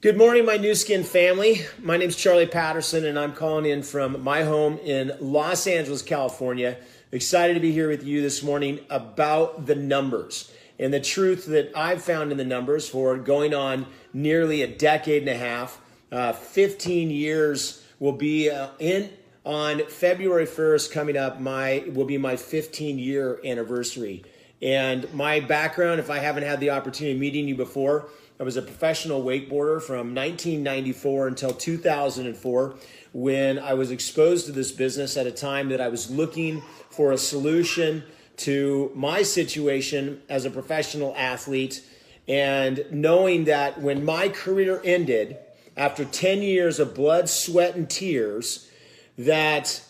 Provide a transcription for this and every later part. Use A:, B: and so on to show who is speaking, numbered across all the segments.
A: Good morning, my new skin family. My name's Charlie Patterson, and I'm calling in from my home in Los Angeles, California. Excited to be here with you this morning about the numbers and the truth that I've found in the numbers for going on nearly a decade and a half. 15 years will be on February 1st coming up. Will be my 15-year anniversary. And my background, if I haven't had the opportunity of meeting you before, I was a professional wakeboarder from 1994 until 2004 when I was exposed to this business at a time that I was looking for a solution to my situation as a professional athlete, and knowing that when my career ended after 10 years of blood, sweat, and tears, that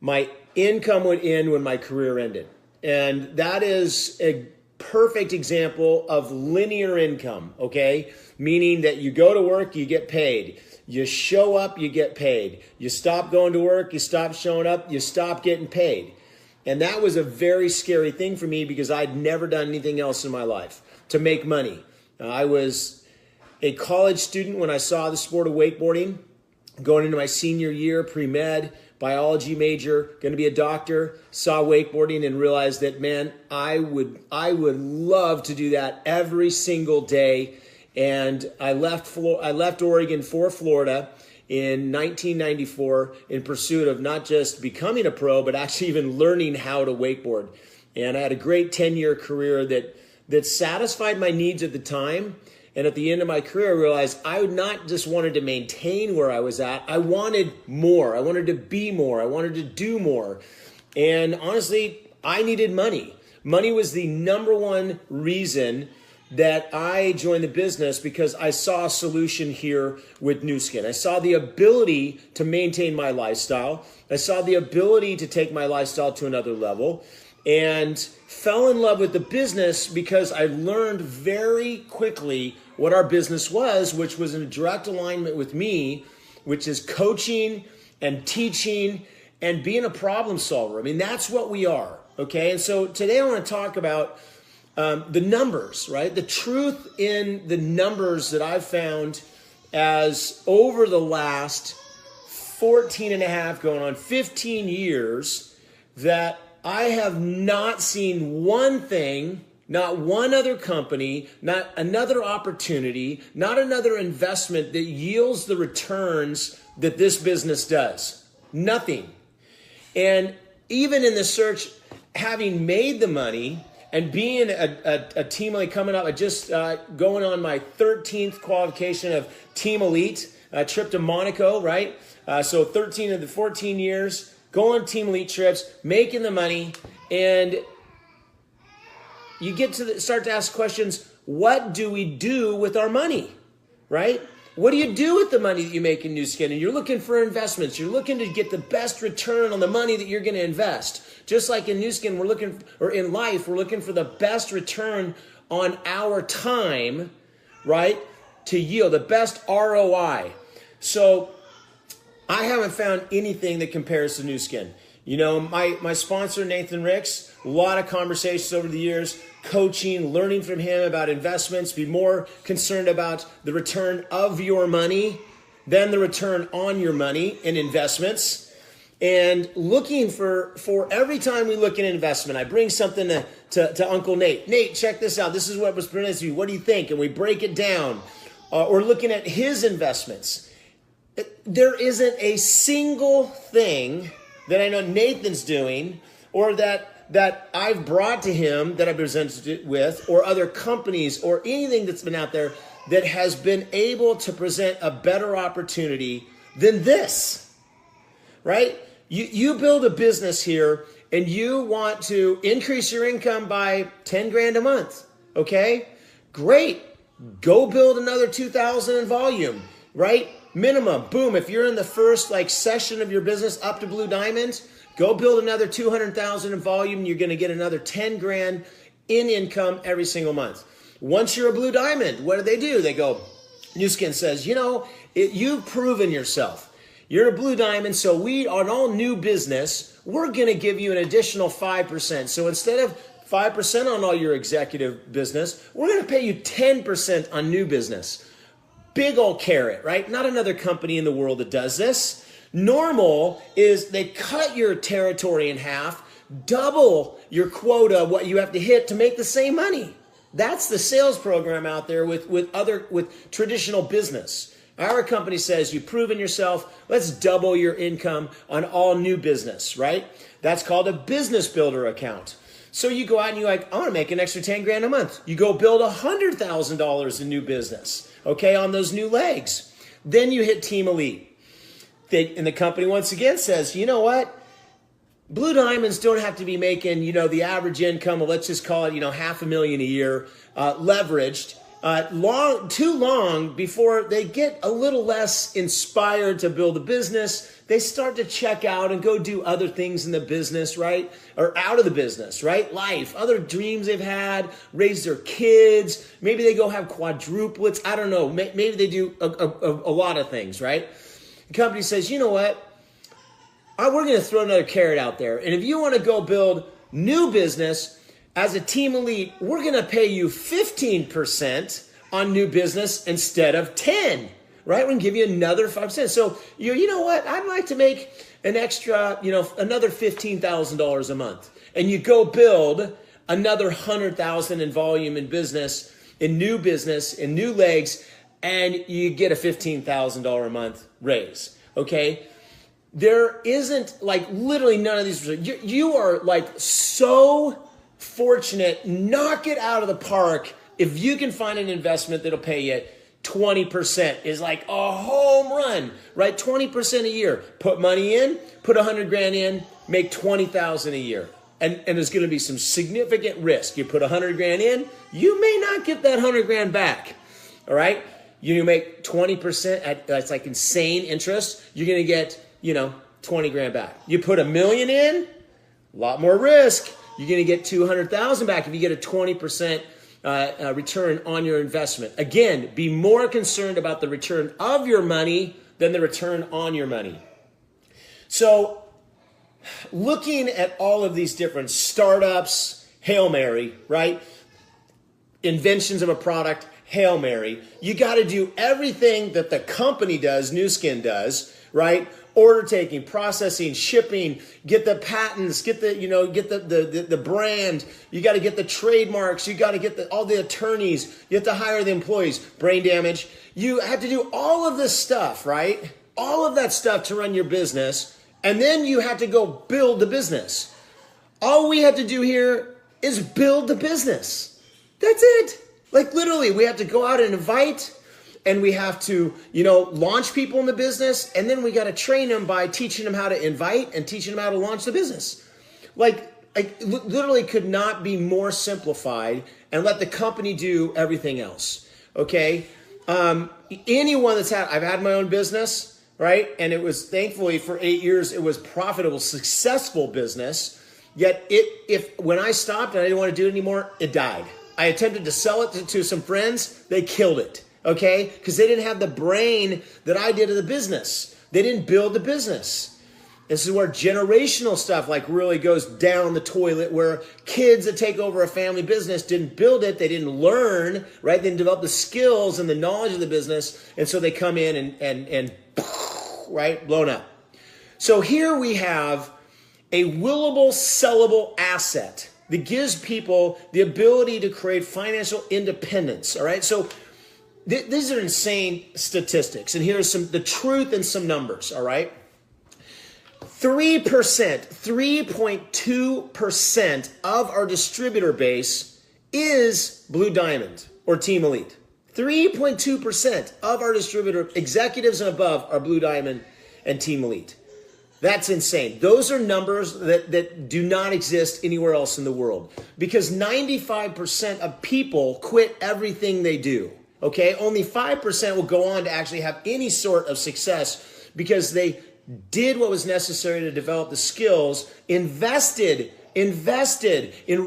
A: my income would end when my career ended. And that is a perfect example of linear income, okay? Meaning that you go to work, you get paid. You show up, you get paid. You stop going to work, you stop showing up, you stop getting paid. And that was a very scary thing for me because I'd never done anything else in my life to make money. I was a college student when I saw the sport of wakeboarding, going into my senior year, pre-med, biology major, going to be a doctor, saw wakeboarding and realized that, man, I would love to do that every single day. And I left Oregon for Florida in 1994 in pursuit of not just becoming a pro, but actually even learning how to wakeboard. And I had a great 10-year career that satisfied my needs at the time. And at the end of my career, I realized I not just wanted to maintain where I was at. I wanted more. I wanted to be more. I wanted to do more. And honestly, I needed money. Money was the number one reason that I joined the business, because I saw a solution here with Nu Skin. I saw the ability to maintain my lifestyle. I saw the ability to take my lifestyle to another level, and fell in love with the business because I learned very quickly what our business was, which was in direct alignment with me, which is coaching and teaching and being a problem solver. I mean, that's what we are, okay? And so today I want to talk about the numbers, right? The truth in the numbers that I've found as over the last 14 and a half, going on 15 years, that I have not seen one thing, not one other company, not another opportunity, not another investment that yields the returns that this business does. Nothing. And even in the search, having made the money and being a team elite, coming up, I just going on my 13th qualification of Team Elite, trip to Monaco, right? So 13 of the 14 years, going on Team Elite trips, making the money, and you get to start to ask questions, what do we do with our money, right? What do you do with the money that you make in Nu Skin? And you're looking for investments. You're looking to get the best return on the money that you're going to invest. Just like in Nu Skin, in life, we're looking for the best return on our time, right? To yield the best ROI. So I haven't found anything that compares to Nu Skin. You know, my sponsor, Nathan Ricks, a lot of conversations over the years, coaching, learning from him about investments, be more concerned about the return of your money than the return on your money in investments. And looking for every time we look at an investment, I bring something to Uncle Nate. Nate, check this out. This is what was presented to you. What do you think? And we break it down. Or looking at his investments. There isn't a single thing that I know Nathan's doing or that I've brought to him that I've presented it with, or other companies or anything that's been out there that has been able to present a better opportunity than this, right? You build a business here and you want to increase your income by 10 grand a month, okay? Great. Go build another 2,000 in volume, right? Minimum, boom. If you're in the first session of your business up to Blue Diamond, go build another 200,000 in volume. You're going to get another 10 grand in income every single month. Once you're a Blue Diamond, what do? They go, Nu Skin says, you've proven yourself. You're a Blue Diamond, so we, on all new business, we're going to give you an additional 5%. So instead of 5% on all your executive business, we're going to pay you 10% on new business. big old carrot, right? Not another company in the world that does this. Normal is they cut your territory in half, double your quota, what you have to hit to make the same money. That's the sales program out there with traditional business. Our company says you've proven yourself, let's double your income on all new business, right? That's called a business builder account. So you go out and you're like, I want to make an extra 10 grand a month. You go build $100,000 in new business, okay, on those new legs. Then you hit Team Elite. And the company once again says, you know what? Blue Diamonds don't have to be making, the average income of, let's just call it, $500,000 a year, leveraged, too long before they get a little less inspired to build a business. They start to check out and go do other things in the business, right? Or out of the business, right? Life, other dreams they've had, raise their kids. Maybe they go have quadruplets. I don't know. Maybe they do a lot of things, right? The company says, you know what? We're going to throw another carrot out there. And if you want to go build new business as a Team Elite, we're going to pay you 15% on new business instead of 10, right? We're going to give you another 5%. So you know what? I'd like to make an extra, another $15,000 a month. And you go build another 100,000 in volume in business, in new legs, and you get a $15,000 a month raise, okay? There isn't literally none of these. You are so fortunate. Knock it out of the park. If you can find an investment that'll pay you 20% is like a home run, right? 20% a year. Put money in, put 100 grand in, make 20,000 a year. And there's going to be some significant risk. You put 100 grand in, you may not get that 100 grand back. All right? You make 20%, that's like insane interest. You're going to get, 20 grand back. You put $1 million in, a lot more risk. You're going to get 200,000 back if you get a 20% return on your investment. Again, be more concerned about the return of your money than the return on your money. So looking at all of these different startups, Hail Mary, right? Inventions of a product, Hail Mary. You got to do everything that the company does, Nu Skin does, right? Order taking, processing, shipping, get the patents, get the brand. You got to get the trademarks. You got to get all the attorneys. You have to hire the employees. Brain damage. You have to do all of this stuff, right? All of that stuff to run your business. And then you have to go build the business. All we have to do here is build the business. That's it. Literally, we have to go out and invite, and we have to, launch people in the business, and then we got to train them by teaching them how to invite and teaching them how to launch the business. Literally could not be more simplified, and let the company do everything else. Okay? Anyone I've had my own business, right? And it was, thankfully, for 8 years, it was profitable, successful business. Yet when I stopped and I didn't want to do it anymore, it died. I attempted to sell it to some friends. They killed it, okay? Because they didn't have the brain that I did of the business. They didn't build the business. This is where generational stuff really goes down the toilet, where kids that take over a family business didn't build it. They didn't learn, right? They didn't develop the skills and the knowledge of the business. And so they come in and right, blown up. So here we have a willable, sellable asset that gives people the ability to create financial independence, all right? So these are insane statistics, and here's the truth and some numbers, all right? 3.2% of our distributor base is Blue Diamond or Team Elite. 3.2% of our distributor executives and above are Blue Diamond and Team Elite. That's insane. Those are numbers that do not exist anywhere else in the world, because 95% of people quit everything they do, okay? Only 5% will go on to actually have any sort of success because they did what was necessary to develop the skills, invested in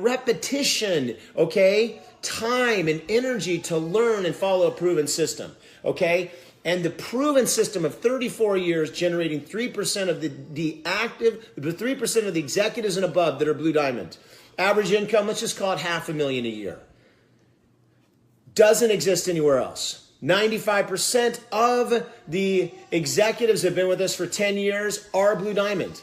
A: repetition, okay? Time and energy to learn and follow a proven system, okay? And the proven system of 34 years generating 3% of the 3% of the executives and above that are Blue Diamond. Average income, let's just call it $500,000 a year. Doesn't exist anywhere else. 95% of the executives that have been with us for 10 years are Blue Diamond.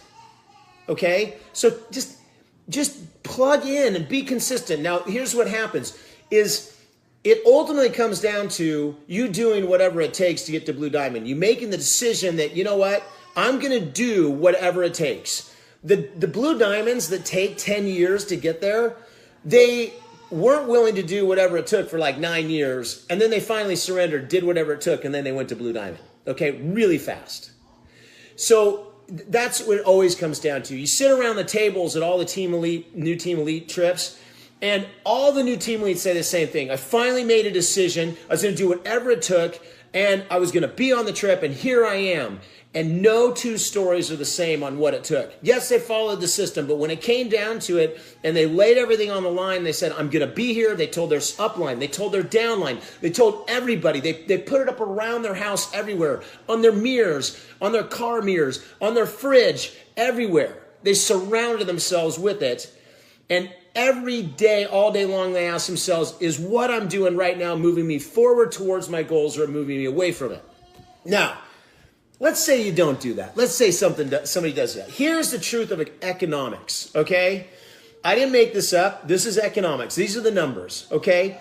A: Okay? So just plug in and be consistent. Now, here's what happens is it ultimately comes down to you doing whatever it takes to get to Blue Diamond. You making the decision that, you know what, I'm going to do whatever it takes. The Blue Diamonds that take 10 years to get there, they weren't willing to do whatever it took for like 9 years, and then they finally surrendered, did whatever it took, and then they went to Blue Diamond. Okay, really fast. So that's what it always comes down to. You sit around the tables at all the new Team Elite trips, and all the new Team Elites say the same thing. I finally made a decision. I was going to do whatever it took, and I was going to be on the trip, and here I am. And no two stories are the same on what it took. Yes, they followed the system, but when it came down to it and they laid everything on the line, they said, I'm going to be here. They told their upline. They told their downline. They told everybody. They put it up around their house everywhere, on their mirrors, on their car mirrors, on their fridge, everywhere. They surrounded themselves with it. And every day, all day long, they ask themselves, is what I'm doing right now moving me forward towards my goals or moving me away from it? Now, let's say you don't do that. Let's say somebody does that. Here's the truth of economics, okay? I didn't make this up. This is economics. These are the numbers, okay?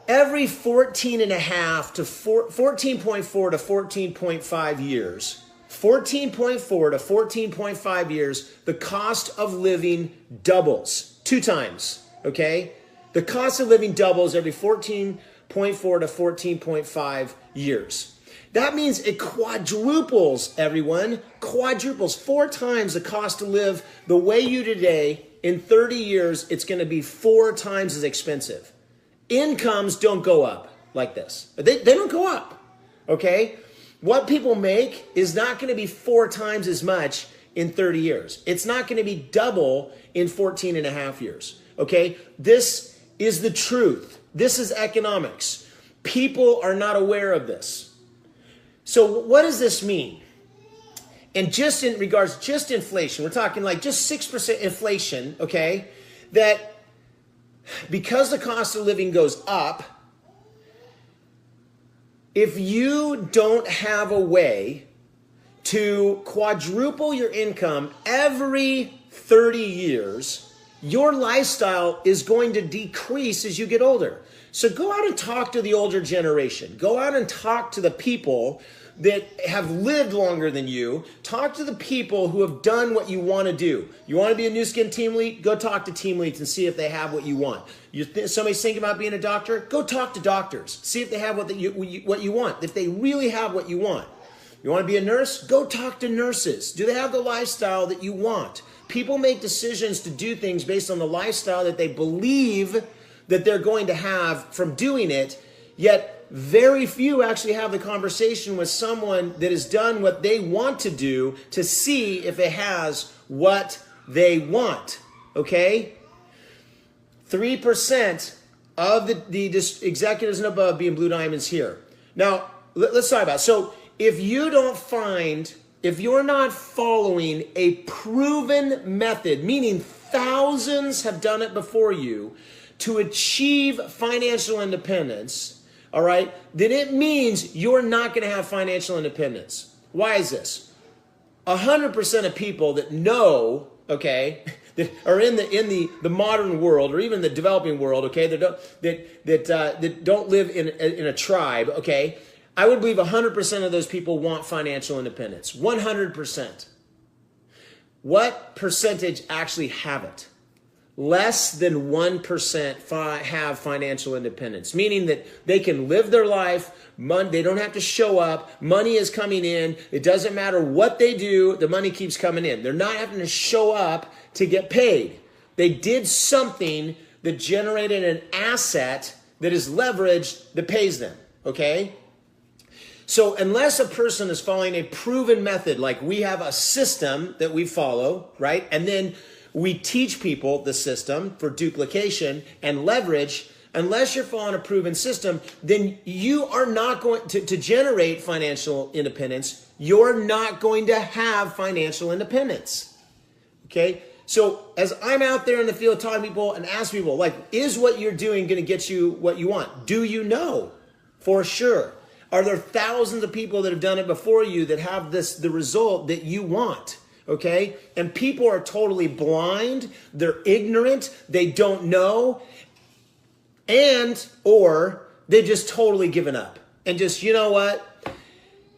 A: Every 14.5 to 14.4 to 14.5 years, 14.4 to 14.5 years, the cost of living doubles 2 times, okay? The cost of living doubles every 14.4 to 14.5 years. That means it quadruples, everyone, quadruples 4 times the cost to live the way you today. In 30 years, it's going to be 4 times as expensive. Incomes don't go up like this. They don't go up, okay? What people make is not going to be 4 times as much in 30 years. It's not going to be double in 14.5 years, okay? This is the truth. This is economics. People are not aware of this. So what does this mean? And just in regards, just inflation, we're talking like just 6% inflation, okay? That because the cost of living goes up, if you don't have a way to quadruple your income every 30 years, your lifestyle is going to decrease as you get older. So go out and talk to the older generation. Go out and talk to the people that have lived longer than you. Talk to the people who have done what you want to do. You want to be a new skin team lead? Go talk to team leads and see if they have what you want. Somebody's thinking about being a doctor? Go talk to doctors. See if they have what you want. If they really have what you want. You want to be a nurse? Go talk to nurses. Do they have the lifestyle that you want? People make decisions to do things based on the lifestyle that they believe that they're going to have from doing it, yet very few actually have the conversation with someone that has done what they want to do to see if it has what they want, okay? 3% of the executives and above being Blue Diamonds here. Now, let's talk about it. So if you're not following a proven method, meaning thousands have done it before you, to achieve financial independence, all right, then it means you're not going to have financial independence. Why is this? 100% of people that know, okay, that are in the modern world or even the developing world, okay, that don't live in a tribe, okay, I would believe 100% of those people want financial independence. 100%. What percentage actually have it? Less than 1% have financial independence, meaning that they can live their life, they don't have to show up, money is coming in, it doesn't matter what they do, the money keeps coming in. They're not having to show up to get paid. They did something that generated an asset that is leveraged that pays them, okay? So unless a person is following a proven method, like we have a system that we follow, right? And then we teach people the system for duplication and leverage. Unless you're following a proven system, then you are not going to generate financial independence. You're not going to have financial independence. Okay? So as I'm out there in the field talking to people and ask people, like, is what you're doing going to get you what you want? Do you know? For sure. Are there thousands of people that have done it before you that have the result that you want? Okay? And people are totally blind. They're ignorant. They don't know. Or they've just totally given up. And just, you know what?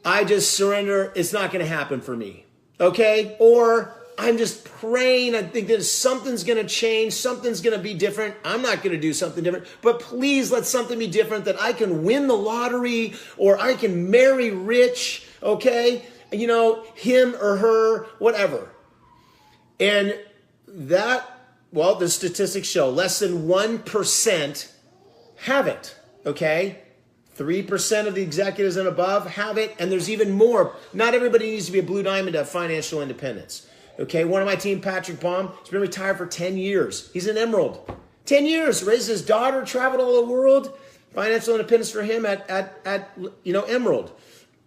A: I just surrender. It's not going to happen for me. Okay? Or I'm just praying. I think that something's going to change. Something's going to be different. I'm not going to do something different. But please let something be different, that I can win the lottery or I can marry rich. Okay? You know, him or her, whatever. And that, well, the statistics show less than 1% have it. Okay? 3% of the executives and above have it. And there's even more. Not everybody needs to be a blue diamond to have financial independence. Okay, one of my team, Patrick Baum, has been retired for 10 years. He's an emerald. 10 years, raised his daughter, traveled all the world. Financial independence for him at emerald.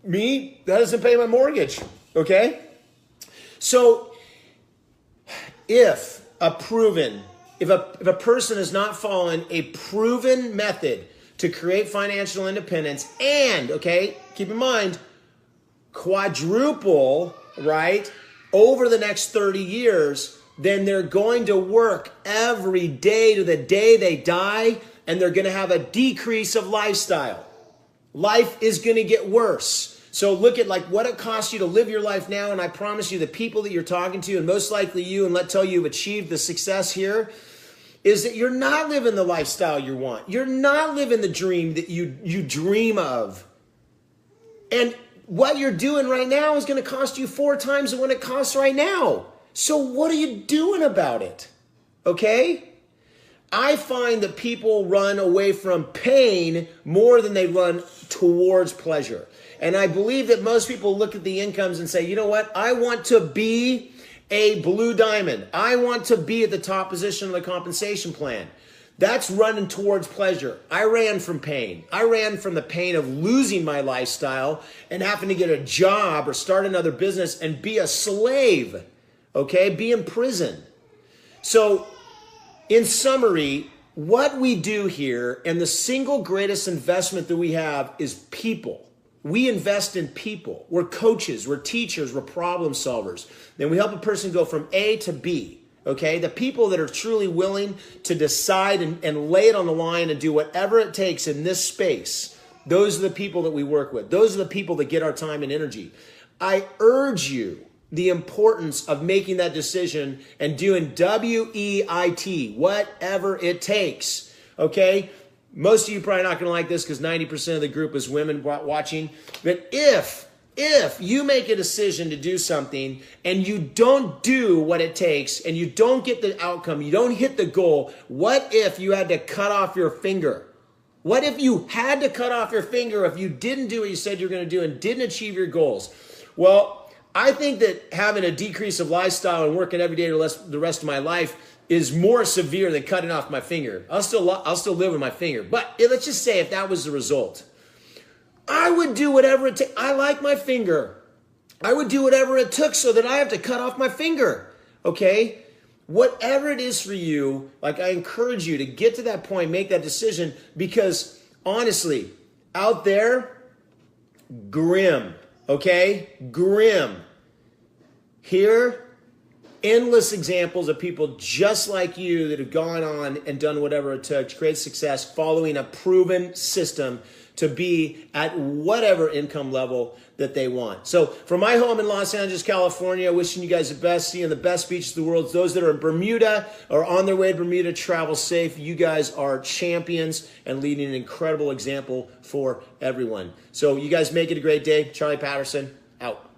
A: Me, that doesn't pay my mortgage. Okay? So if a person is not following a proven method to create financial independence and, okay, keep in mind, quadruple, right, over the next 30 years, then they're going to work every day to the day they die, and they're going to have a decrease of lifestyle. Life is going to get worse. So look at like what it costs you to live your life now, and I promise you the people that you're talking to, and most likely you, and let's tell you you've achieved the success here, is that you're not living the lifestyle you want. You're not living the dream that you dream of. And what you're doing right now is going to cost you 4 times what it costs right now. So what are you doing about it? Okay? I find that people run away from pain more than they run towards pleasure. And I believe that most people look at the incomes and say, you know what? I want to be a blue diamond. I want to be at the top position of the compensation plan. That's running towards pleasure. I ran from pain. I ran from the pain of losing my lifestyle and having to get a job or start another business and be a slave, okay? Be in prison. So in summary, what we do here and the single greatest investment that we have is people. We invest in people. We're coaches, we're teachers, we're problem solvers. Then we help a person go from A to B. Okay, the people that are truly willing to decide and lay it on the line and do whatever it takes in this space, those are the people that we work with. Those are the people that get our time and energy. I urge you the importance of making that decision and doing WEIT, whatever it takes. Okay, most of you probably not going to like this because 90% of the group is women watching. But if you make a decision to do something and you don't do what it takes and you don't get the outcome, you don't hit the goal, what if you had to cut off your finger? What if you had to cut off your finger if you didn't do what you said you were going to do and didn't achieve your goals? Well, I think that having a decrease of lifestyle and working every day the rest of my life is more severe than cutting off my finger. I'll still live with my finger. But let's just say if that was the result, I would do whatever it takes. I like my finger. I would do whatever it took so that I have to cut off my finger. Okay? Whatever it is for you, like I encourage you to get to that point, make that decision, because honestly, out there, grim. Okay? Grim. Here, endless examples of people just like you that have gone on and done whatever it took to create success following a proven system to be at whatever income level that they want. So from my home in Los Angeles, California, wishing you guys the best, seeing the best beaches of the world. Those that are in Bermuda or on their way to Bermuda, travel safe. You guys are champions and leading an incredible example for everyone. So you guys make it a great day. Charlie Patterson, out.